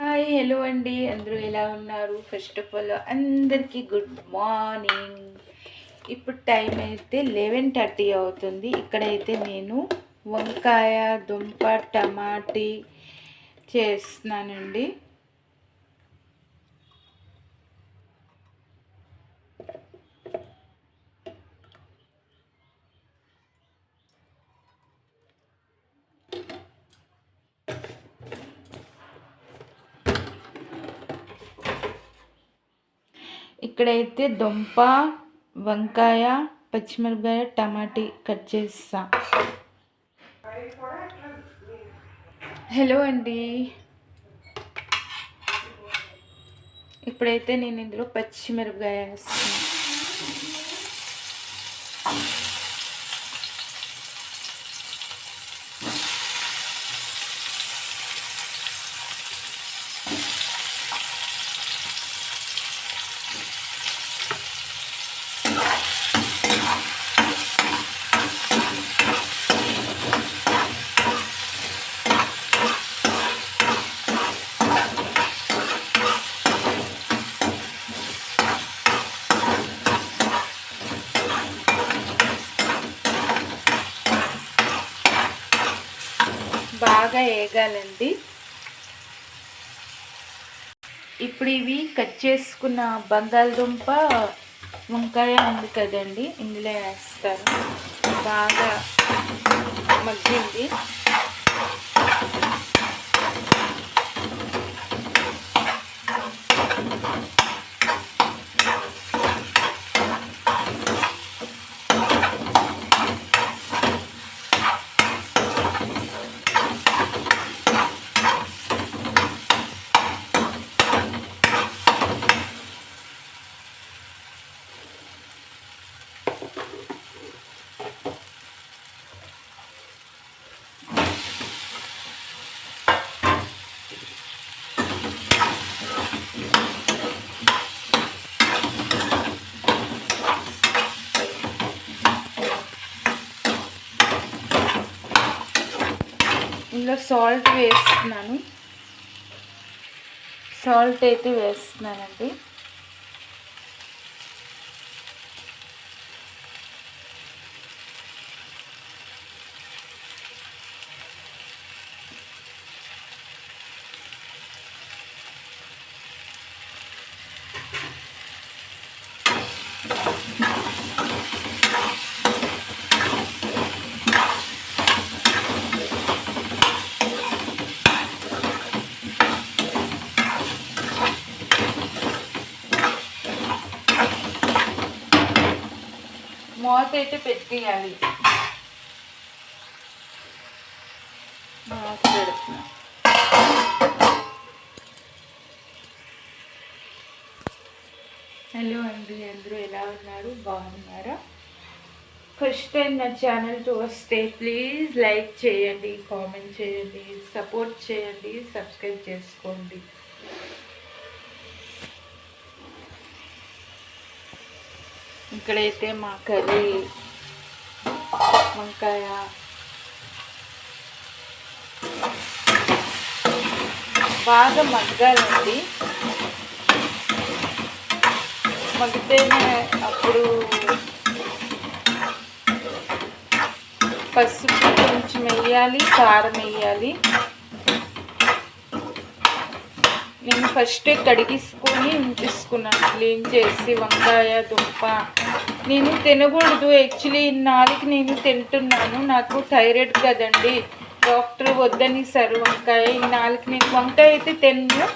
Hi hello అండి, అందరూ ఎలా ఉన్నారు? ఫస్ట్ ఆఫ్ ఆల్ అందరికీ గుడ్ మార్నింగ్. ఇప్పుడు టైం అయితే 11:30 అవుతుంది. ఇక్కడైతే నేను వంకాయ దుంప టమాటీ చేస్తున్నానండి. ఇక్కడైతే దుంప వంకాయ పచ్చిమిరపకాయ టమాటీ కట్ చేస్తా. హలో అండి, ఇప్పుడైతే నేను ఇందులో పచ్చిమిరపకాయ వేస్తాను. బాగా వేగాలండి. ఇప్పుడు ఇవి కట్ చేసుకున్న బంగాళదుంప వంకాయ ఉంది కదండి, ఇందులో వేస్తాను. బాగా మగ్గింది. ఇందులో సాల్ట్ వేస్తున్నాను. సాల్ట్ అయితే వేస్తున్నానండి. మూత అయితే పెట్టేయాలి. మూత పెడుతున్నా. హలో అండి, అందరూ ఎలా ఉన్నారు? బాగున్నారా? ఫస్ట్ టైం నా ఛానల్ చూస్తే ప్లీజ్ లైక్ చేయండి, కామెంట్ చేయండి, సపోర్ట్ చేయండి, సబ్స్క్రైబ్ చేసుకోండి. ఇక్కడైతే మా కర్రీ వంకాయ బాగా మగ్గాలండి. మగ్గితేనే అప్పుడు పసుపు కొంచెం వేయాలి, కారం వేయాలి. నేను ఫస్టే కడిగిసుకొని ఉంచేసుకున్నాను, క్లీన్ చేసి. వంకాయ దుంప నేను తినకూడదు యాక్చువల్లీ. నాలుగు నేను తింటున్నాను, నాకు థైరాయిడ్ కదండి, డాక్టర్ వద్దని సార్ వంకాయ. ఈ నాలుగు నేను వంకాయ అయితే తిన్ను,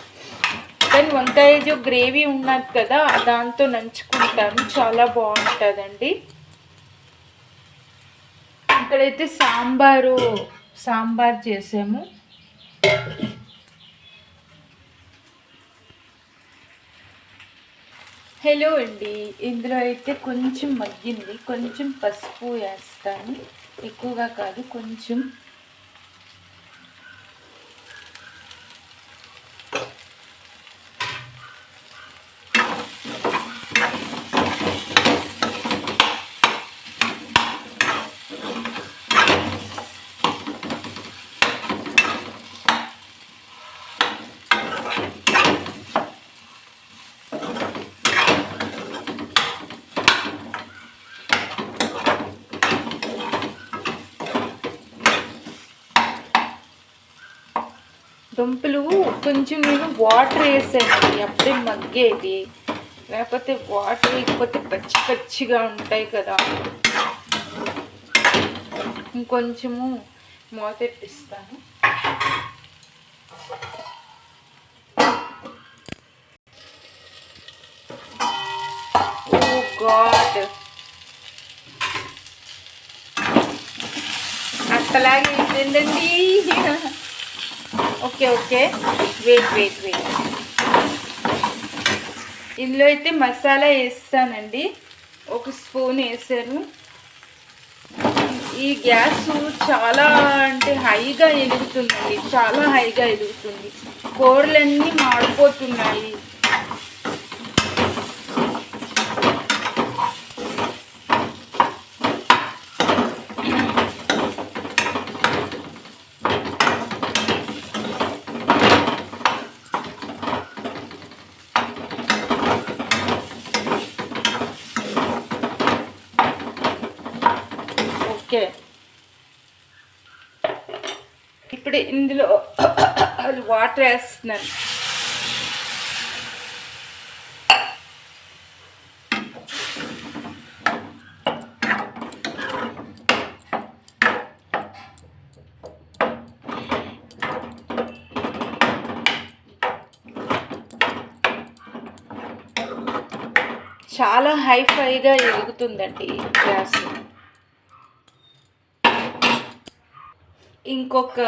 కానీ వంకాయ గ్రేవీ ఉన్నది కదా, దాంతో నంచుకుంటాను, చాలా బాగుంటుందండి. ఇక్కడైతే సాంబార్ చేసాము. హలో అండి, ఇందులో అయితే కొంచెం మగ్గింది, కొంచెం పసుపు వేస్తాను, ఎక్కువగా కాదు, కొంచెం. దుంపలు కొంచెం నేను వాటర్ వేసానండి, అప్పుడే మగ్గేది. లేకపోతే వాటర్ వేయకపోతే పచ్చి పచ్చిగా ఉంటాయి కదా. ఇంకొంచెము మూతెట్టిస్తాను. ఓ గాడ్, అట్టలాగే అయిపోయిందండి. Okay okay, wait. ఇందులో అయితే మసాలా వేస్తానండి. 1 స్పూన్ వేసాను. ఈ గ్యాస్ చాలా అంటే హైగా ఎదుగుతుందండి, చాలా హైగా ఎదుగుతుంది. కూరలన్నీ మాడిపోతున్నాయి. ఓకే, ఇప్పుడు ఇందులో వాటర్ వేస్తున్నాను. చాలా హైఫైగా ఎదుగుతుందండి గ్యాస్. ఇంకొక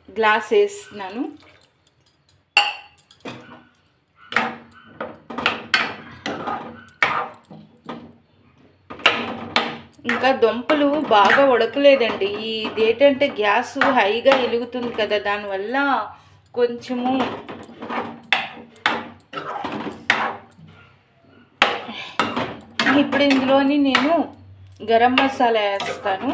గ్లాస్ వేస్తున్నాను. ఇంకా దుంపలు బాగా ఉడకలేదండి. ఇదేంటంటే గ్యాస్ హైగా వెలుగుతుంది కదా, దానివల్ల కొంచెము ఇప్పుడు ఇందులోని నేను గరం మసాలా వేస్తాను.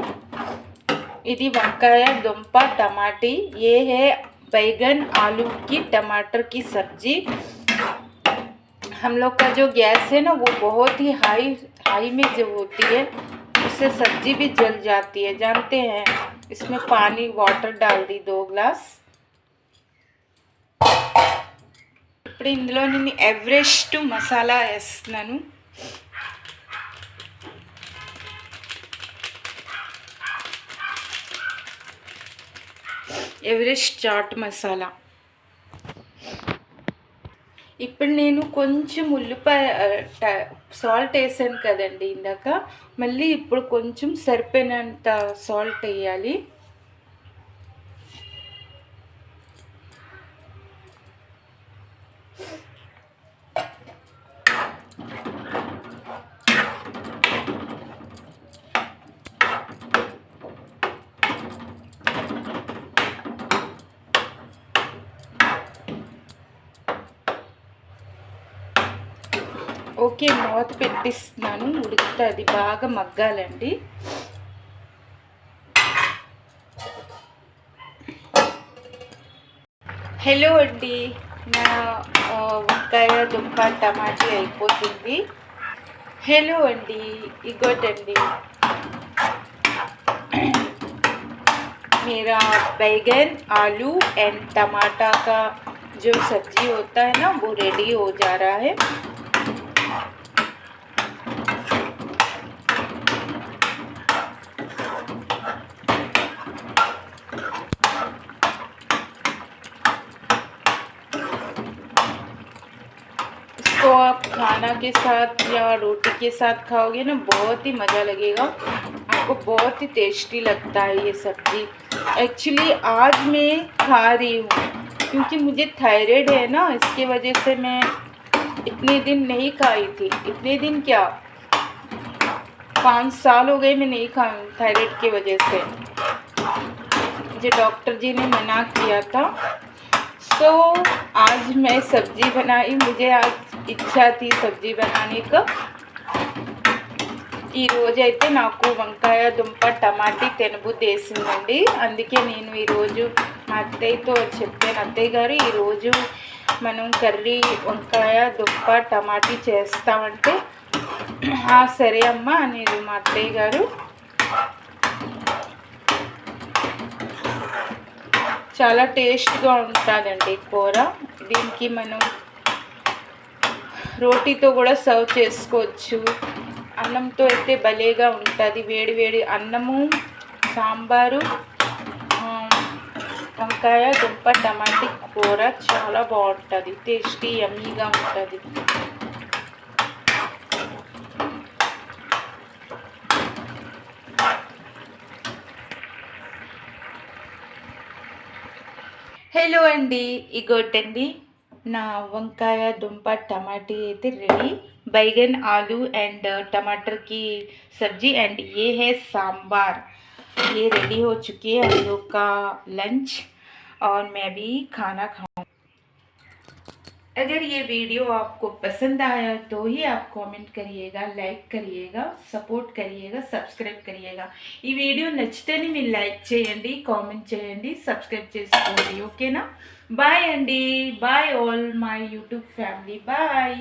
ఇది వంकाया दुम्पा टमाटी, ये है बैगन आलू की टमाटर की सब्जी। हम लोग का जो गैस है ना वो बहुत ही हाई में जो होती है, उससे सब्जी भी जल जाती है, जानते हैं। इसमें पानी वाटर डाल दी 2 ग्लास। ఇప్పుడు ఇందులో నేను ఎవరెస్ట్ మసాలా వేస్తున్నాను. ఎవరెస్ట్ చాట్ మసాలా. ఇప్పుడు నేను కొంచెం ఉల్లిపాయ సాల్ట్ వేసాను కదండి ఇందాక, మళ్ళీ ఇప్పుడు కొంచెం సరిపోయినంత సాల్ట్ వేయాలి. ఓకే, మూత పెట్టిస్తున్నాను, ఉడుకుతుంది, బాగా మగ్గాలండి. హలో అండి, నా వంకాయ దుంప టమాటీ అయిపోతుంది. హలో అండి, ఇగోటండి मेरा बैगन आलू एंड टमाटा का जो सब्जी होता है ना वो रेडी हो जा रहा है. इसको आप खाना के साथ या रोटी के साथ खाओगे ना, बहुत ही मज़ा लगेगा आपको, बहुत ही टेस्टी लगता है ये सब्ज़ी. एक्चुअली आज मैं खा रही हूँ क्योंकि मुझे थायराइड है ना, इसके वजह से मैं इतने दिन नहीं खाई थी. इतने दिन क्या, 5 साल हो गए मैं नहीं खाई थायराइड की वजह से. मुझे डॉक्टर जी ने मना किया था. सो आज मैं सब्ज़ी बनाई, मुझे आज इच्छा थी सब्ज़ी बनाने का. ఈ రోజైతే నాకు వంకాయ దుంప టమాటీ తినబుద్దేసిందండి, అందుకే నేను ఈరోజు మా అత్తయ్యతో చెప్పాను, అత్తయ్య గారు ఈరోజు మనం కర్రీ వంకాయ దుంప టమాటీ చేస్తామంటే సరే అమ్మా అనేది మా అత్తయ్య గారు. చాలా టేస్ట్గా ఉంటుందండి కూర. దీనికి మనం రోటీతో కూడా సర్వ్ చేసుకోవచ్చు. అన్నంతో అయితే భలేగా ఉంటుంది. వేడి వేడి అన్నము, సాంబారు, వంకాయ దుంప టమాటీ కూర చాలా బాగుంటుంది. టేస్టీ యమ్మీగా ఉంటుంది. హలో అండి, ఇగోటండి నా వంకాయ దుంప टमाटी అయితే రెడీ. बैगन आलू एंड टमाटर की सब्जी एंड ये है सांबार. ये रेडी हो चुकी है हम लोग का लंच और मैं भी खाना खाऊं. अगर ये वीडियो आपको पसंद आया तो ही आप కామెంట్ करिएगा, లైక్ करिएगा, సపోర్ట్ करिएगा, సబ్స్క్రైబ్ करिएगा. ఈ వీడియో నచ్చితేనే మీరు లైక్ చేయండి, కామెంట్ చేయండి, సబ్స్క్రైబ్ చేసుకోండి. ఓకేనా? బాయ్ అండి. Bye all my YouTube family. Bye.